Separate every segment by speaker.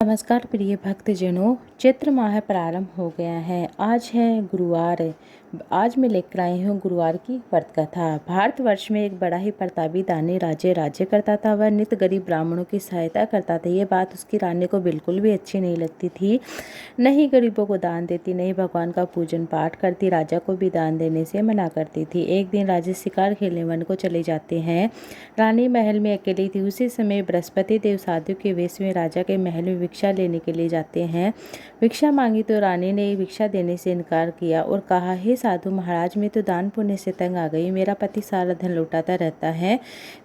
Speaker 1: नमस्कार प्रिय भक्तजनों, चैत्र माह प्रारंभ हो गया है। आज है गुरुवार। आज मैं लेकर आई हूँ गुरुवार की व्रत कथा। भारतवर्ष में एक बड़ा ही प्रतापी दानी राज्य करता था। वह नित्य गरीब ब्राह्मणों की सहायता करता था। ये बात उसकी रानी को बिल्कुल भी अच्छी नहीं लगती थी। न ही गरीबों को दान देती, न ही भगवान का पूजन पाठ करती। राजा को भी दान देने से मना करती थी। एक दिन राजा शिकार खेलने वन को चले जाते हैं। रानी महल में अकेली थी। उसी समय बृहस्पति देव साधु के वेश में राजा के महल में भिक्षा लेने के लिए जाते हैं। भिक्षा मांगी तो रानी ने भिक्षा देने से इनकार किया और कहा, हे साधु महाराज, मैं तो दान पुण्य से तंग आ गई। मेरा पति सारा धन लुटाता रहता है।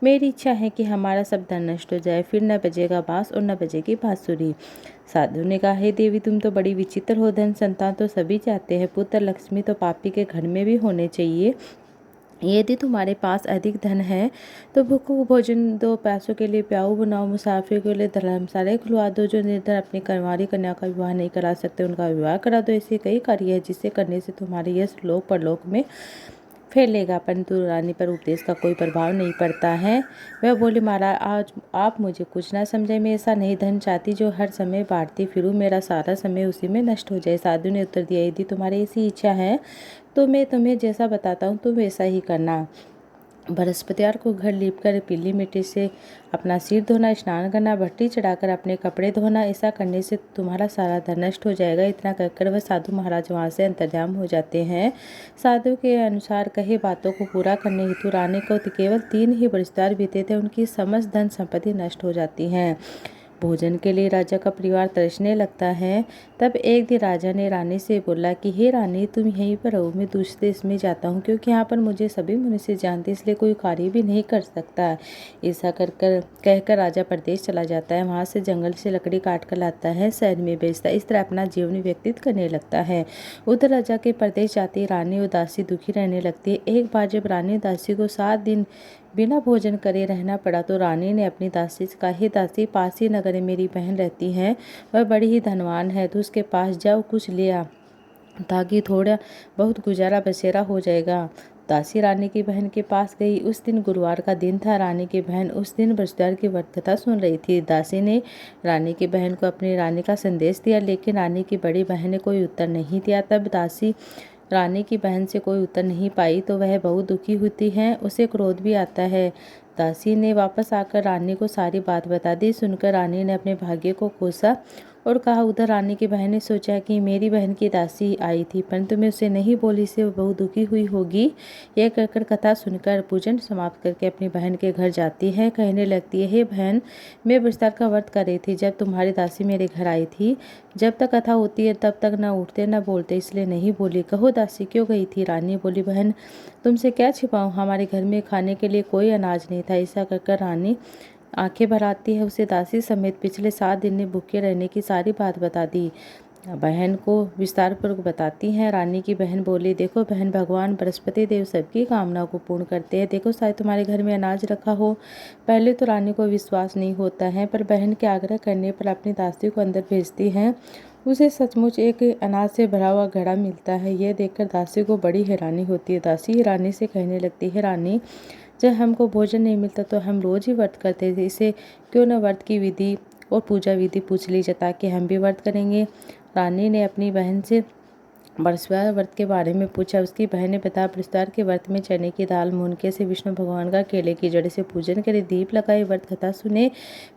Speaker 1: मेरी इच्छा है कि हमारा सब धन नष्ट हो जाए, फिर न बजेगा बांस और न बजेगी बांसुरी। साधु ने कहा, हे देवी, तुम तो बड़ी विचित्र हो। धन संतान तो सभी चाहते हैं, पुत्र लक्ष्मी तो पापी के घर में भी होने चाहिए। यदि तुम्हारे पास अधिक धन है तो भूखों को भोजन दो, प्यासों के लिए प्याऊ बनाओ, मुसाफिर के लिए धर्मशालाएं खुलवा दो। जो निर्धन अपनी कंवारी कन्या का विवाह नहीं करा सकते, उनका विवाह करा दो। ऐसे कई कार्य है जिसे करने से तुम्हारे यश लोक परलोक में फैलेगा। परंतु रानी पर उपदेश का कोई प्रभाव नहीं पड़ता है। वह बोली, महाराज, आज आप मुझे कुछ ना समझे। मैं ऐसा नहीं धन चाहती जो हर समय बांटती फिरूं, मेरा सारा समय उसी में नष्ट हो जाए। साधु ने उत्तर दिया, यदि तुम्हारी ऐसी इच्छा है तो मैं तुम्हें जैसा बताता हूँ तुम वैसा ही करना। बृहस्पतिवार को घर लीपकर पीली मिट्टी से अपना सिर धोना, स्नान करना, भट्टी चढ़ाकर अपने कपड़े धोना। ऐसा करने से तुम्हारा सारा धन नष्ट हो जाएगा। इतना कहकर वह साधु महाराज वहाँ से अंतर्ध्यान हो जाते हैं। साधु के अनुसार कही बातों को पूरा करने हेतु रानी को केवल 3 ही बृहस्पतिवार बीते थे। उनकी समस्त धन संपत्ति नष्ट हो जाती है। भोजन के लिए राजा का परिवार तरसने लगता है। तब एक दिन राजा ने रानी से बोला कि हे रानी, तुम यहीं पर रहो, मैं दूसरे देश में जाता हूँ, क्योंकि यहाँ पर मुझे सभी मनुष्य जानते, इसलिए कोई कार्य भी नहीं कर सकता। ऐसा कहकर राजा प्रदेश चला जाता है। वहाँ से जंगल से लकड़ी काट कर लाता है, शहर में बेचता है। इस तरह अपना जीवन व्यतीत करने लगता है। उधर राजा के प्रदेश जाती रानी उदासी दुखी रहने लगती है। एक बार जब रानी उदासी को 7 दिन बिना भोजन करे रहना पड़ा तो रानी ने अपनी दासी से कहा, हे दासी, पास ही नगर में मेरी बहन रहती है, वह बड़ी ही धनवान है, तो उसके पास जाओ, कुछ ले आ, ताकि थोड़ा बहुत गुजारा बसेरा हो जाएगा। दासी रानी की बहन के पास गई। उस दिन गुरुवार का दिन था। रानी की बहन उस दिन बृहस्पतिवार की व्रत कथा सुन रही थी। दासी ने रानी की बहन को अपनी रानी का संदेश दिया, लेकिन रानी की बड़ी बहन ने कोई उत्तर नहीं दिया। तब दासी रानी की बहन से कोई उत्तर नहीं पाई तो वह बहुत दुखी होती है, उसे क्रोध भी आता है। दासी ने वापस आकर रानी को सारी बात बता दी। सुनकर रानी ने अपने भाग्य को कोसा और कहा, उधर रानी की बहन ने सोचा कि मेरी बहन की दासी आई थी, परंतु मैं उसे नहीं बोली, से वो बहुत दुखी हुई होगी। यह कहकर कथा सुनकर पूजन समाप्त करके अपनी बहन के घर जाती है। कहने लगती है, हे बहन, मैं बृहस्पतिवार का व्रत कर रही थी जब तुम्हारी दासी मेरे घर आई थी। जब तक कथा होती है तब तक न उठते न बोलते, इसलिए नहीं बोली। कहो दासी, क्यों गई थी? रानी बोली, बहन, तुमसे क्या छिपाऊं, हमारे घर में खाने के लिए कोई अनाज नहीं था। ऐसा कहकर रानी आंखें भर आती है। उसे दासी समेत पिछले 7 दिन में भूखे रहने की सारी बात बता दी। बहन को विस्तार पूर्वक बताती हैं। रानी की बहन बोली, देखो बहन, भगवान बृहस्पति देव सबकी कामनाओं को पूर्ण करते हैं। देखो, शायद तुम्हारे घर में अनाज रखा हो। पहले तो रानी को विश्वास नहीं होता है, पर बहन के आग्रह करने पर अपनी दासी को अंदर भेजती हैं। उसे सचमुच एक अनाज से भरा हुआ घड़ा मिलता है। यह देखकर दासी को बड़ी हैरानी होती है। दासी रानी से कहने लगती है, रानी, जब हमको भोजन नहीं मिलता तो हम रोज ही व्रत करते थे, इसे क्यों न व्रत की विधि और पूजा विधि पूछ लीजिए, ताकि हम भी व्रत करेंगे। रानी ने अपनी बहन से बृहस्पतिवार व्रत के बारे में पूछा। उसकी बहन ने बताया, बृहस्पतिवार के व्रत में चने की दाल, मुनके से विष्णु भगवान का केले की जड़ से पूजन करे, दीप लगाए, व्रत कथा सुने,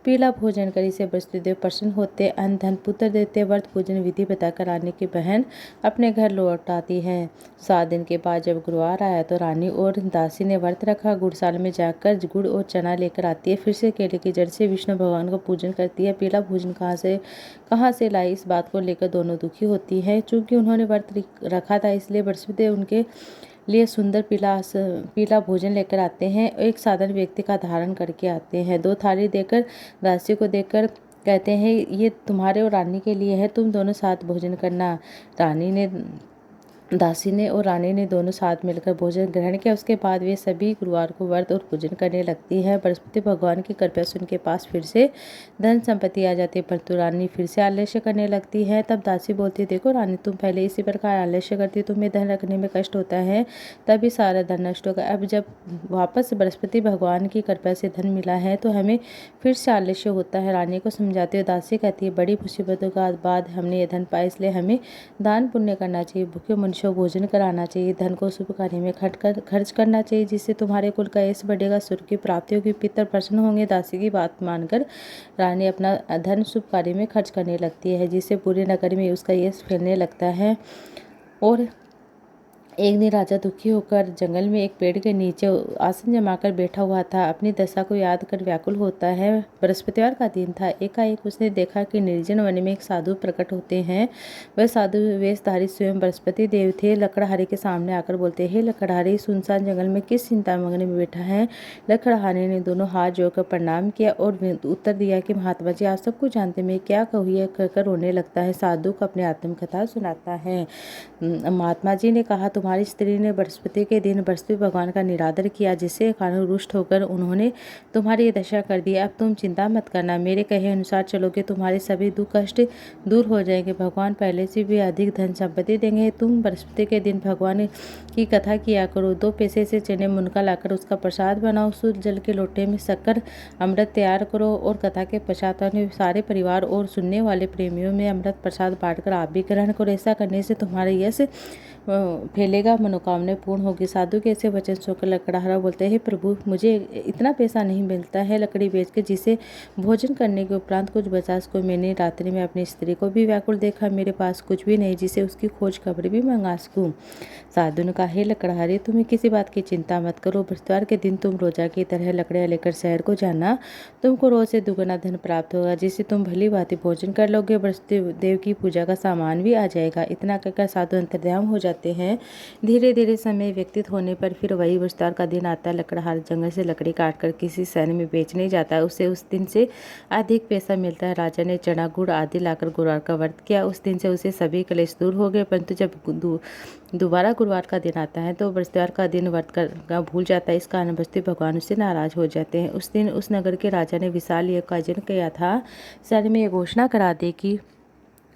Speaker 1: पीला भोजन करे, से बृहस्पति देव प्रसन्न होते, अन्न धन पुत्र देते। व्रत पूजन विधि बताकर रानी की बहन अपने घर लौट आती है। 7 दिन के बाद जब गुरुवार आया तो रानी और दासी ने व्रत रखा। गुड़साल में जाकर गुड़ और चना लेकर आती है। फिर से केले की जड़ से विष्णु भगवान का पूजन करती है। पीला भोजन कहाँ से लाई, इस बात को लेकर दोनों दुखी होती हैं। चूंकि उन्होंने व्रत रखा था, इसलिए बृहस्पति उनके लिए सुंदर पीला भोजन लेकर आते हैं। एक साधारण व्यक्ति का धारण करके आते हैं। 2 थाली देकर दासी को देकर कहते हैं, ये तुम्हारे और रानी के लिए है, तुम दोनों साथ भोजन करना। रानी ने दासी ने और रानी ने दोनों साथ मिलकर भोजन ग्रहण किया। उसके बाद वे सभी गुरुवार को व्रत और पूजन करने लगती हैं। बृहस्पति भगवान की कृपा से उनके पास फिर से धन संपत्ति आ जाती है, परंतु रानी फिर से आलस्य करने लगती है। तब दासी बोलती है, देखो रानी, तुम पहले इसी प्रकार आलस्य करती, तुम्हें धन रखने में कष्ट होता है, तभी सारा धन नष्ट होगा। अब जब वापस बृहस्पति भगवान की कृपा से धन मिला है तो हमें फिर से आलस्य होता है। रानी को समझाते हुए दासी कहती है, बड़ी मुसीबतों के बाद हमने ये धन पाया, इसलिए हमें दान पुण्य करना चाहिए, भूखे मनुष्यों को भोजन कराना चाहिए, धन को शुभ कार्य में खर्च करना चाहिए, जिससे तुम्हारे कुल का यश बढ़ेगा, स्वर्ग की प्राप्ति होगी, पितर प्रसन्न होंगे। दासी की बात मानकर रानी अपना धन शुभ कार्य में खर्च करने लगती है, जिससे पूरे नगर में उसका यश फैलने लगता है। और एक दिन राजा दुखी होकर जंगल में एक पेड़ के नीचे आसन जमाकर बैठा हुआ था। अपनी दशा को याद कर व्याकुल होता है। बृहस्पतिवार का दिन था। एकाएक उसने देखा कि निर्जन वन में एक साधु प्रकट होते हैं। वह साधु वेशधारी स्वयं बृहस्पति देव थे। लकड़हारे के सामने आकर बोलते, हे लकड़हारे, सुनसान जंगल में किस चिंता मग्न में बैठा है? लकड़हारे ने दोनों हाथ जोड़कर प्रणाम किया और उत्तर दिया कि महात्मा जी, आप सब कुछ जानते, मैं क्या कहूँ, यह कहकर रोने लगता है। साधु को अपनी आत्मकथा सुनाता है। महात्मा जी ने कहा, तुम्हारी स्त्री ने बृहस्पति के दिन बृहस्पति भगवान का निरादर किया, जिससे कारण रुष्ट होकर उन्होंने तुम्हारी ये दशा कर दी। अब तुम चिंता मत करना, मेरे कहे अनुसार चलोगे, तुम्हारे सभी दुख कष्ट दूर हो जाएंगे। भगवान पहले से भी अधिक धन संपत्ति देंगे। तुम बृहस्पति के दिन भगवान की कथा किया करो। 2 पैसे से चने मुनका लाकर उसका प्रसाद बनाओ। शुद्ध जल के लोटे में शक्कर अमृत तैयार करो और कथा के पश्चात सारे परिवार और सुनने वाले प्रेमियों में अमृत प्रसाद बांटकर आप भी ग्रहण करो। ऐसा करने से तुम्हारे यश फैलेगा, मनोकामना पूर्ण होगी। साधु के ऐसे वचन सुनकर लकड़हारा बोलते हैं, प्रभु, मुझे इतना पैसा नहीं मिलता है लकड़ी बेच के जिसे भोजन करने के उपरांत कुछ बचा सको। मैंने रात्रि में अपनी स्त्री को भी व्याकुल देखा, मेरे पास कुछ भी नहीं जिसे उसकी खोज खबर भी मंगा सकूं। साधु ने कहा, हे लकड़हारे, तुम्हें किसी बात की चिंता मत करो। बृहस्पतिवार के दिन तुम रोजा की तरह लकड़ियाँ लेकर शहर को जाना। तुमको रोज से दुगना धन प्राप्त होगा, जिससे तुम भली भांति भोजन कर लोगे। बृहस्पति देव की पूजा का सामान भी आ जाएगा। इतना कहकर साधु अंतर्ध्यान हो जाते हैं। धीरे धीरे समय व्यतीत होने पर फिर वही बृहस्पतिवार का दिन आता है। लकड़हार जंगल से लकड़ी काटकर किसी शहर में बेचने जाता है। उसे उस दिन से अधिक पैसा मिलता है। राजा ने चना गुड़ आदि लाकर गुरुवार का व्रत किया। उस दिन से उसे सभी क्लेश दूर हो गए। परंतु जब दोबारा गुरुवार का दिन आता है तो बृहस्पतिवार का दिन व्रत करना भूल जाता है। इस कारण बृहस्पति भगवान उससे नाराज हो जाते हैं। उस दिन उस नगर के राजा ने विशाल यज्ञ का आयोजन किया था। शहर में यह घोषणा करा दी कि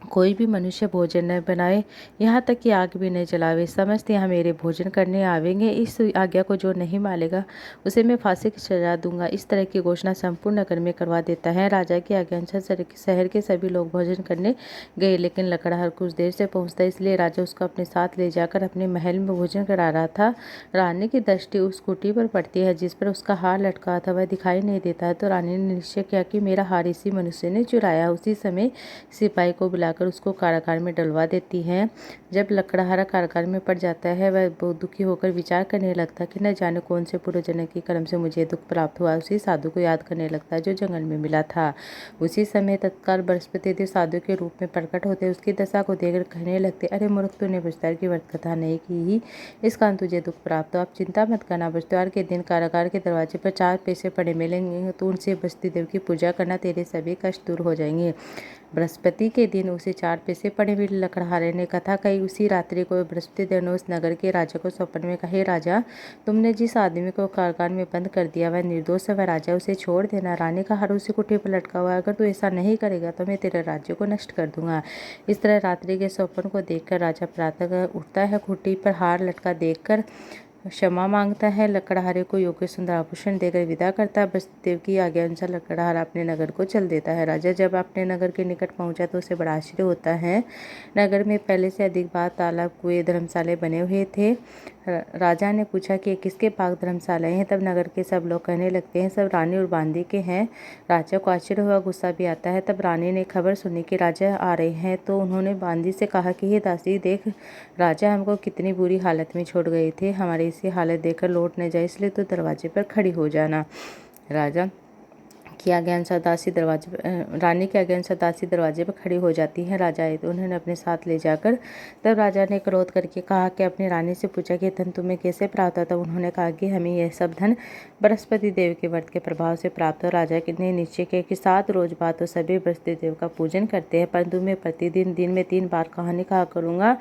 Speaker 1: कोई भी मनुष्य भोजन न बनाए, यहाँ तक कि आग भी न जलावे। समस्त यहाँ मेरे भोजन करने आवेंगे। इस आज्ञा को जो नहीं मानेगा उसे मैं फांसी की सजा दूंगा। इस तरह की घोषणा संपूर्ण नगर में करवा देता है। राजा की आज्ञा अनुसार शहर के सभी लोग भोजन करने गए, लेकिन लकड़हार कुछ देर से पहुंचता, इसलिए राजा उसको अपने साथ ले जाकर अपने महल में भोजन करा रहा था। रानी की दृष्टि उस कुटी पर पड़ती है जिस पर उसका हार लटका था। वह दिखाई नहीं देता है तो रानी ने निश्चय किया कि मेरा हार इसी मनुष्य ने चुराया। उसी समय सिपाही को बुलाकर उसको कारागार में डलवा देती है। जब लकड़हारा कारागार में पड़ जाता है, वह बहुत दुखी होकर विचार करने लगता कि न जाने कौन से पूर्वजन्म की कर्म से मुझे दुख प्राप्त हुआ। उसी साधु को याद करने लगता है जो जंगल में मिला था। उसी समय तत्काल बृहस्पति देव साधु के रूप में प्रकट होते, उसकी दशा को देखकर कहने लगते, अरे मूर्ख, तूने बृहस्पतिवार की व्रत कथा नहीं की ही, इस कारण तुझे दुख प्राप्त हो। अब चिंता मत करना, बृहस्पतिवार के दिन कारागार के दरवाजे पर 4 पैसे पड़े मिलेंगे, तो उनसे बृहस्पति देव की पूजा करना, तेरे सभी कष्ट दूर हो जाएंगे। बृहस्पति के दिन उसे 4 पैसे पड़े मिले। लकड़हारे ने कथा कही। उसी रात्रि को बृहस्पति देव ने उस नगर के राजा को स्वप्न में कहे, राजा, तुमने जिस आदमी को कारागार में बंद कर दिया वह निर्दोष है, वह राजा, उसे छोड़ देना। रानी का हार उसी कुटी पर लटका हुआ है, अगर तू ऐसा नहीं करेगा तो मैं तेरे राज्य को नष्ट कर दूंगा। इस तरह रात्रि के स्वप्न को देखकर राजा प्रातः उठता है। कुटी पर हार लटका देखकर क्षमा मांगता है। लकड़हारे को योग्य सुंदर आभूषण देकर विदा करता है। बृहस्पति देव की आज्ञा अनुसार लकड़हारा अपने नगर को चल देता है। राजा जब अपने नगर के निकट पहुंचा तो उसे बड़ा आश्चर्य होता है। नगर में पहले से अधिक बार तालाब, कुएं, धर्मशाले बने हुए थे। राजा ने पूछा कि किसके पास धर्मशालाएं हैं। तब नगर के सब लोग कहने लगते हैं, सब रानी और बांदी के हैं। राजा को आश्चर्य हुआ, गुस्सा भी आता है। तब रानी ने खबर सुनी कि राजा आ रहे हैं तो उन्होंने बांदी से कहा कि हे दासी, देख, राजा हमको कितनी बुरी हालत में छोड़ गए थे, हमारी इसी हालत देखकर लौट न जाए, इसलिए तो दरवाजे पर खड़ी हो जाना। राजा की आज्ञानुसार रानी के आज्ञानुसार दासी दरवाजे पर खड़ी हो जाती है। राजा आए तो उन्होंने अपने साथ ले जाकर, तब राजा ने क्रोध करके कहा कि अपनी रानी से पूछा कि धन तुम्हें कैसे प्राप्त होता। उन्होंने कहा कि हमें यह सब धन बृहस्पति देव के व्रत के प्रभाव से प्राप्त हो। राजा ने निश्चय किया कि 7 रोज बाद तो सभी बृहस्पति देव का पूजन करते हैं, परंतु मैं प्रतिदिन दिन में 3 बार कहानी कहा करूँगा,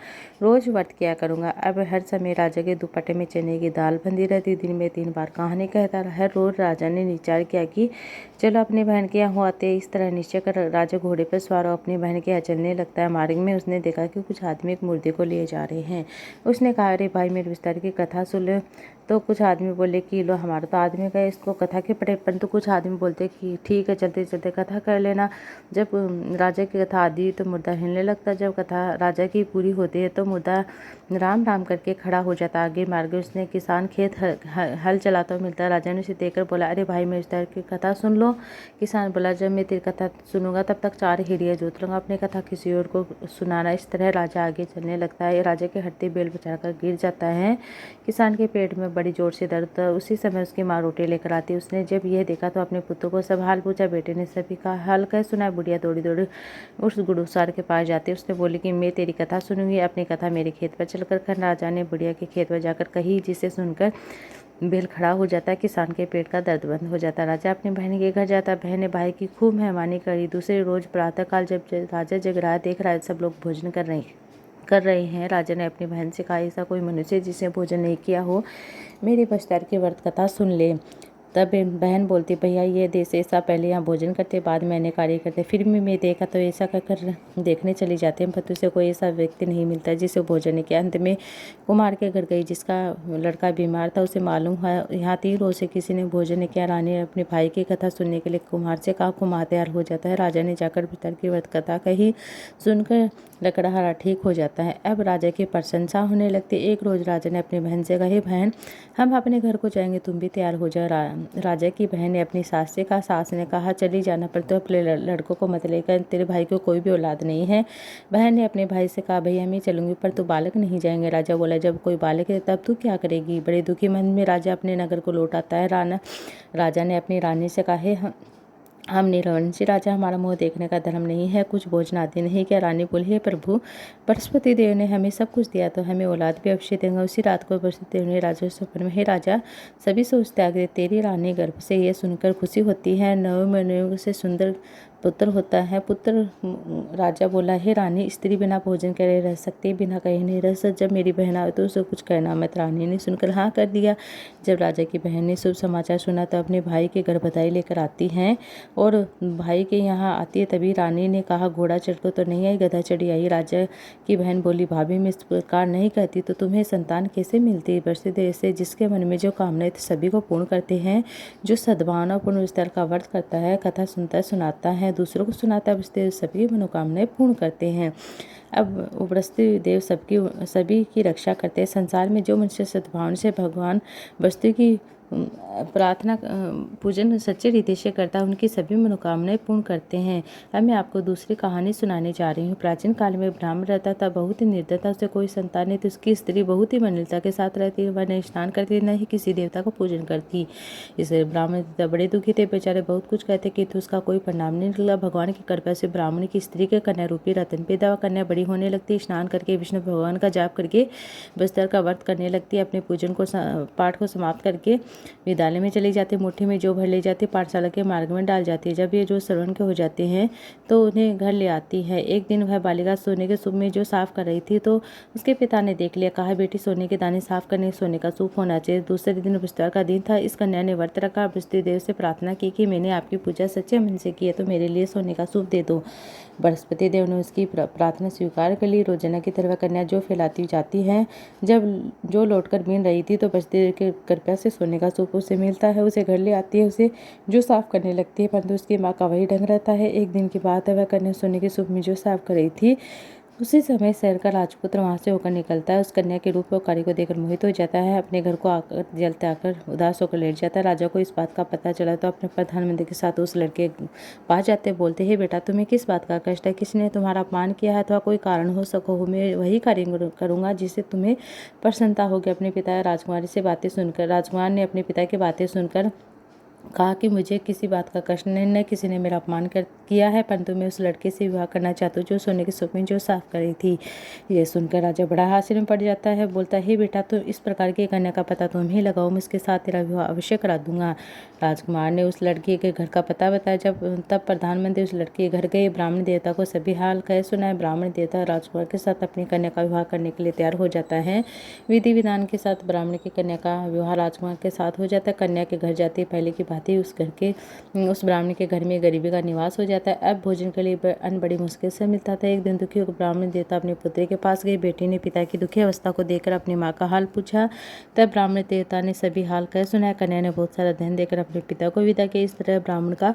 Speaker 1: रोज व्रत किया करूँगा। अब हर समय राजा के दुपट्टे में चने की दाल बंधी रहती, दिन में 3 बार कहानी कहता रहा। हर रोज राजा ने विचार किया कि चलो अपनी बहन के यहाँ आते। इस तरह निश्चय कर राजा घोड़े पर सवार हो अपनी बहन के यहाँ चलने लगता है। मार्ग में उसने देखा कि कुछ आदमी एक मुर्दे को लिए जा रहे हैं। उसने कहा, अरे भाई मेरे विस्तार की कथा सुन लो। तो कुछ आदमी बोले कि लो हमारा तो आदमी का इसको कथा के पड़े, परंतु कुछ आदमी बोलते कि ठीक है चलते चलते कथा कर लेना। जब राजा की कथा आदि तो मुर्दा हिलने लगता। जब कथा राजा की पूरी होती है तो मुर्दा राम राम करके खड़ा हो जाता। आगे मार्ग उसने किसान खेत हल चलाता हुआ मिलता। राजा ने उसे देखकर बोला, अरे भाई मेरे विस्तार की कथा सुन लो। किसान बोला, जब मैं तेरी कथा सुनूंगा तब तक 4 हिड़ियाँ जोत लूँगा, अपनी कथा किसी और को सुनाना। इस तरह राजा आगे चलने लगता है। राजा के हड्डी बेल बचाकर गिर जाता है। किसान के पेट में बड़ी जोर से दर्द होता है। उसी समय उसकी माँ रोटी लेकर आती। उसने जब यह देखा तो अपने पुत्र को सब हाल पूछा। बेटे ने सभी का हाल कह सुना। बुढ़िया दौड़ी दौड़ी उस गुड़ुसार के पास जाती। उसने बोली कि मैं तेरी कथा सुनूंगी, अपनी कथा मेरे खेत पर चलकर कर। राजा ने बुढ़िया के खेत पर जाकर कही, जिसे सुनकर बेल खड़ा हो जाता है। किसान के पेट का दर्द बंद हो जाता है। राजा अपनी बहन के घर जाता। बहन ने भाई की खूब मेहमानी करी। दूसरे रोज प्रातःकाल जब राजा जग रहा देख रहा है सब लोग भोजन कर रहे हैं। राजा ने अपनी बहन से कहा, ऐसा कोई मनुष्य जिसने भोजन नहीं किया हो मेरी बस्तर की व्रत कथा सुन ले। तब बहन बोलती, भैया ये देश ऐसा, पहले यहाँ भोजन करते बाद में अन्य कार्य करते। फिर भी मैं देखा तो ऐसा कहकर देखने चली जाते हैं, परंतु से कोई ऐसा व्यक्ति नहीं मिलता जिसे भोजन नहीं किया। अंत में कुमार के घर गई, जिसका लड़का बीमार था। उसे मालूम है यहाँ 3 रोज से किसी ने भोजन नहीं किया। रानी ने अपने भाई की कथा सुनने के लिए कुमार से कहा। कुमार तैयार हो जाता है। राजा ने जाकर पितर की व्रत कथा कही। सुनकर लकड़हारा ठीक हो जाता है। अब राजा की प्रशंसा होने लगती। एक रोज राजा ने अपनी बहन से कहा, बहन हम अपने घर को जाएंगे, तुम भी तैयार हो जाओ। राजा की बहन ने अपनी सास से कहा। सास ने कहा, चली जाना, पर तो अपने लड़कों को मत लेकर, तेरे भाई को कोई भी औलाद नहीं है। बहन ने अपने भाई से कहा, भैया मैं चलूंगी, पर तू बालक नहीं जाएंगे। राजा बोला, जब कोई बालक है तब तू क्या करेगी। बड़े दुखी मन में राजा अपने नगर को लौट आता है। राजा ने अपनी रानी से कहा, हम निरवंशी राजा, हमारा मुँह देखने का धर्म नहीं है, कुछ भोजन आदि नहीं क्या। रानी बोली, हे प्रभु, बृहस्पति देव ने हमें सब कुछ दिया तो हमें औलाद भी अवश्य देंगे। उसी रात को बृहस्पति देव ने राजा से स्वप्न में, हे राजा सभी सोच त्याग दे, तेरी रानी गर्भ से यह सुनकर खुशी होती है, 9 महीनों से सुंदर पुत्र होता है। राजा बोला, हे रानी, स्त्री बिना भोजन करे रह सकती, बिना कहीं नहीं रह सकती। जब मेरी बहन आए तो उसे कुछ कहना मत। रानी ने सुनकर हाँ कर दिया। जब राजा की बहन ने शुभ समाचार सुना तो अपने भाई के घर बधाई लेकर आती हैं और भाई के यहाँ आती है। तभी रानी ने कहा, घोड़ा चढ़कर तो नहीं आई, गधा चढ़ी आई। राजा की बहन बोली, भाभी मैं इस प्रकार नहीं कहती तो तुम्हें संतान कैसे मिलती। बृहस्पति से जिसके मन में जो कामनाएं सभी को पूर्ण करते हैं, जो सद्भावना पूर्ण विस्तार का व्रत करता है, कथा सुनता है, सुनाता है, दूसरों को सुनाता है, सभी मनोकामनाएं पूर्ण करते हैं। अब बृहस्पति देव सभी की रक्षा करते हैं। संसार में जो मनुष्य सद्भावना से भगवान बृहस्पति की प्रार्थना पूजन सच्चे रीति से करता है, उनकी सभी मनोकामनाएं पूर्ण करते हैं। अब मैं आपको दूसरी कहानी सुनाने जा रही हूँ। प्राचीन काल में ब्राह्मण रहता था, बहुत ही निर्धन था, उसे कोई संतान नहीं थी। उसकी स्त्री बहुत ही मनलता के साथ रहती, वह न स्नान करती न ही किसी देवता को पूजन करती। इसे ब्राह्मण बड़े दुखी थे, बेचारे बहुत कुछ कहते किंतु उसका कोई परिणाम नहीं निकला। भगवान की कृपा से ब्राह्मण की स्त्री के कन्या रूपी रतन पैदा, कन्या बड़ी होने लगती, स्नान करके विष्णु भगवान का जाप करके बस्तर का व्रत करने लगती, अपने पूजन को पाठ को समाप्त करके विद्यालय में चली जाती, मुट्ठी में जो भर ले जाती, पाठशाला के मार्ग में डाल जाती है। जब ये जो श्रवण के हो जाते हैं तो उन्हें घर ले आती है। एक दिन वह बालिका सोने के सूप में जो साफ कर रही थी तो उसके पिता ने देख लिया। कहा, बेटी सोने के दाने साफ करने सोने का सूप होना चाहिए। दूसरे दिन बृहस्पतिवार का दिन था। इस कन्या ने व्रत रखा। बृहस्पति देव से प्रार्थना की कि मैंने आपकी पूजा सच्चे मन से की है तो मेरे लिए सोने का सूप दे दो। बृहस्पति देव ने उसकी प्रार्थना स्वीकार कर ली। रोजाना की तरह कन्या जो फैलाती जाती है, जब जो लौटकर बीन रही थी तो बृहस्पति देव की कृपा से सोने का सूप उसे मिलता है। उसे घर ले आती है, उसे जो साफ करने लगती है, परंतु उसकी माँ का वही ढंग रहता है। एक दिन की बात है, वह कन्या सोने के सूप में जो साफ कर रही थी, उसी समय शहर का राजपुत्र वहां से होकर निकलता है। उस कन्या के रूप और कार्य को देखकर मोहित हो जाता है। अपने घर को आकर जलते आकर उदास होकर लेट जाता है। राजा को इस बात का पता चला तो अपने प्रधानमंत्री के साथ उस लड़के पास जाते, बोलते, हे बेटा, तुम्हें किस बात का कष्ट है, किसने तुम्हारा अपमान किया है अथवा कोई कारण हो सको हो, मैं वही कार्य करूंगा जिससे तुम्हें प्रसन्नता होगी। अपने पिता राजकुमारी से बातें सुनकर राजकुमार ने अपने पिता की बातें सुनकर कहा कि मुझे किसी बात का कष्ट नहीं, न किसी ने मेरा अपमान किया है, परंतु मैं उस लड़के से विवाह करना चाहता हूँ जो सोने की सुप्रीम जो साफ करी थी। ये सुनकर राजा बड़ा हास्य में पड़ जाता है। बोलता है, बेटा तो इस प्रकार की कन्या का पता तुम ही लगाओ, मैं उसके साथ तेरा विवाह अवश्य करा दूंगा। राजकुमार ने उस लड़की के घर का पता बताया। तब प्रधानमंत्री उस लड़के के घर गए। ब्राह्मण देवता को सभी हाल कह सुनाए। ब्राह्मण देवता राजकुमार के साथ अपनी कन्या का विवाह करने के लिए तैयार हो जाता है। विधि विधान के साथ ब्राह्मण की कन्या का विवाह राजकुमार के साथ हो जाता है। कन्या के घर जाते पहले की बात ही उस ब्राह्मण के घर में गरीबी का निवास हो जाता है। अब भोजन के लिए अन्न बड़ी मुश्किल से मिलता था। एक दिन दुखी होकर ब्राह्मण देवता अपनी पुत्री के पास गई। बेटी ने पिता की दुखी अवस्था को देखकर अपनी माँ का हाल पूछा। तब ब्राह्मण देवता ने सभी हाल कह सुनाया। कन्या ने बहुत सारा धन देकर अपने पिता को विदा किया। इस तरह ब्राह्मण का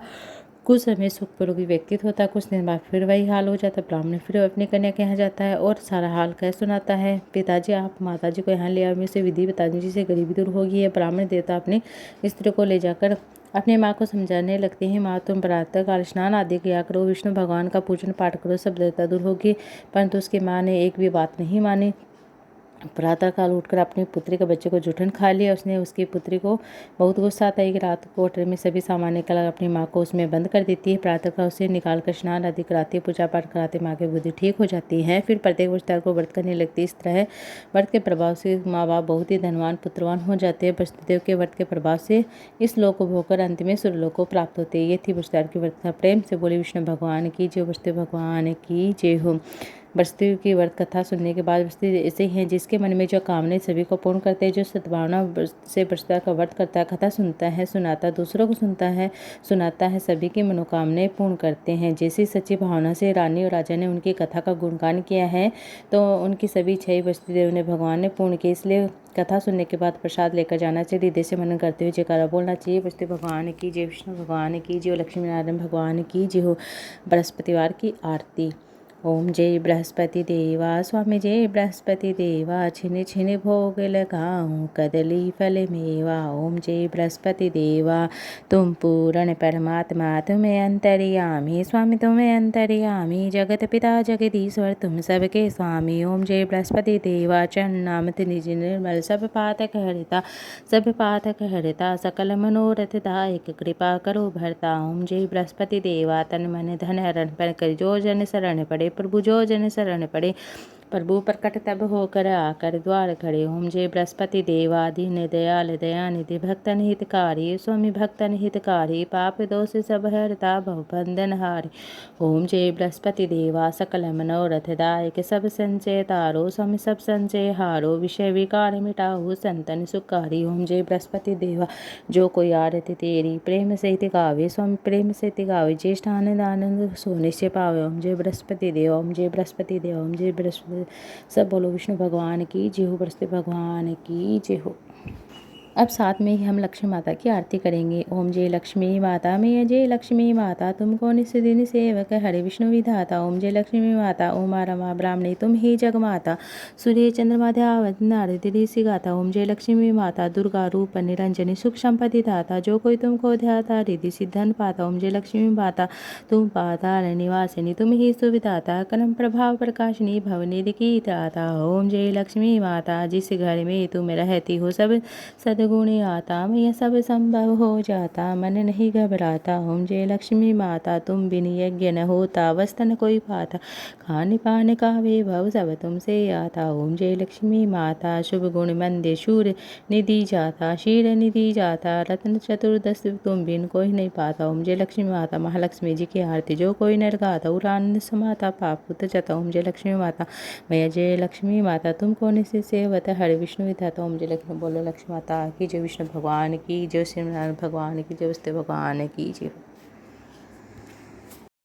Speaker 1: कुछ समय सुखपूर्वक व्यतीत होता है। कुछ दिन बाद फिर वही हाल हो जाता है। ब्राह्मण फिर अपनी कन्या के यहाँ जाता है और सारा हाल कह सुनाता है। पिताजी, आप माताजी को यहाँ ले आओ, मैं से विधि बताने जिससे गरीबी दूर होगी है। ब्राह्मण देवता अपने स्त्री को ले जाकर अपनी माँ को समझाने लगते हैं। माँ, तुम प्रातः काल स्नान आदि किया करो, विष्णु भगवान का पूजन पाठ करो, सब दरिद्रता दूर होगी। परंतु उसकी माँ ने एक भी बात नहीं मानी। प्रातःकाल उठकर अपनी पुत्री के बच्चे को जूठन खा लिया। उसने उसकी पुत्री को बहुत गुस्सा आता है कि रात को होटल में सभी सामान निकाल अपनी माँ को उसमें बंद कर देती है। प्रातःकाल उसे निकालकर स्नान आदि कराती, पूजा पाठ कराते माँ की बुद्धि ठीक हो जाती है। फिर प्रत्येक पुत्रकार को व्रत करने लगती है। इस तरह व्रत के प्रभाव से माँ बाप बहुत ही धनवान पुत्रवान हो जाते हैं। वसुदेव के व्रत के प्रभाव से इस लोक को भोगकर अंत में सूर्यलोक को प्राप्त होते हैं। ये थी पुत्रकार की व्रत का। प्रेम से बोले विष्णु भगवान की जय, वसुदेव भगवान की जय हो। वसुदेव की व्रत कथा सुनने के बाद वसुदेव ऐसे हैं जिसके मन में जो कामना सभी को पूर्ण करते हैं, जो सद्भावना से वसुदेव का व्रत करता है, कथा सुनता है, सुनाता दूसरों को सुनाता है, सभी की मनोकामनाएं पूर्ण करते हैं। जैसी सच्ची भावना से रानी और राजा ने उनकी कथा का गुणगान किया है तो उनकी सभी इच्छाएं वसुदेव ने भगवान ने पूर्ण की। इसलिए कथा सुनने के बाद प्रसाद लेकर जाना चाहिए। हृदय से मनन करते हुए जयकारा बोलना चाहिए। वसुदेव भगवान की जय, विष्णु भगवान की जय, लक्ष्मी नारायण भगवान की जय हो। बृहस्पतिवार की आरती। ओम जय बृहस्पति देवा, स्वामी जय बृहस्पति देवा, छिन छिन भोग लगाऊं कदली फल मेवा। ओम जय बृहस्पति देवा, तुम पूर्ण परमात्मा, तुम्हें अंतर्यामी, स्वामी तुम्हें अंतर्यामी, जगत पिता जगदीश्वर तुम सबके स्वामी। ओम जय बृहस्पति देवा, चरणामृत निज निर्मल, सब पातक हरिता, सकल मनोरथ दायक, कृपा करो भरता। ओम जय बृहस्पति देवा, तन मन धन हरण पर कर, जो जन शरण पड़े प्रभु, जो जन शरण पड़े प्रभु, प्रकट तब होकर आकर द्वार खड़े। ओम जय बृहस्पति देवा, दीन दयाल दयानिधि, भक्तन हितकारी, स्वामी भक्तन हितकारी, पाप दोष सब हरता भव बंधन हारी। ओम जय बृहस्पति देवा, सकल मनोरथ दायक, सब संचय तारो, स्वामी सब संचय हारो, विषय विकार मिटाओ संतन सुकारी। ओम जय बृहस्पति देवा, जो कोई आरती तेरी प्रेम सहित गावे, स्वामी प्रेम सहित गावे, ज्येष्ठ आनंद आनंद सोने से पावे। ओम जय बृहस्पति देव, ओम जय बृहस्पति देव, ओम जय बृहस्पति। सब बोलो विष्णु भगवान की जय हो, बृहस्पति भगवान की जय हो। अब साथ में ही हम लक्ष्मी माता की आरती करेंगे। ओम जय लक्ष्मी माता, मैं जय लक्ष्मी माता, तुमको निस दिन सेवक हरे विष्णु विधाता। ओम जय लक्ष्मी माता, उमा रमा ब्राह्मणी तुम ही जगमाता, सूर्य चंद्रमा ध्यावत नारद ऋषि गाता। ओम जय लक्ष्मी माता, दुर्गा रूप निरंजनी, सुख संपत्ति दाता, जो कोई तुमको ध्याता रिद्धि सिद्धन पाता। ओम जय लक्ष्मी माता, तुम पाताल निवासिनी, तुम ही सुविधाता, कर्म प्रभाव प्रकाशिनी, भवनिधि की त्राता। ओम जय लक्ष्मी माता, जिस घर में तुम रहती हो सब सद्गुण आता, मैं सब संभव हो जाता, मन नहीं घबराता। ओम जय लक्ष्मी माता, तुम बिन यज्ञ न होता, वस्तन कोई पाता, खान पान का वैभव सब तुमसे आता। ओम जय लक्ष्मी माता, शुभ गुण मंदे शूर निधि जाता, शीर निधि जाता, रत्न चतुर्दश तुम बिन कोई नहीं पाता। ओम जय लक्ष्मी माता, महालक्ष्मी जी की आरती जो कोई नर गाता, उरानंद समाता, पाप पुत जाता। ओम जय लक्ष्मी माता, मैं जय लक्ष्मी माता, तुमको निश्चित सेवत हर विष्णु विधाता। ओम जय लक्ष्मी, बोलो लक्ष्मी माता की जय, विष्णु भगवान की जय, श्री नारायण भगवान की जय, वसुदेव भगवान की जय।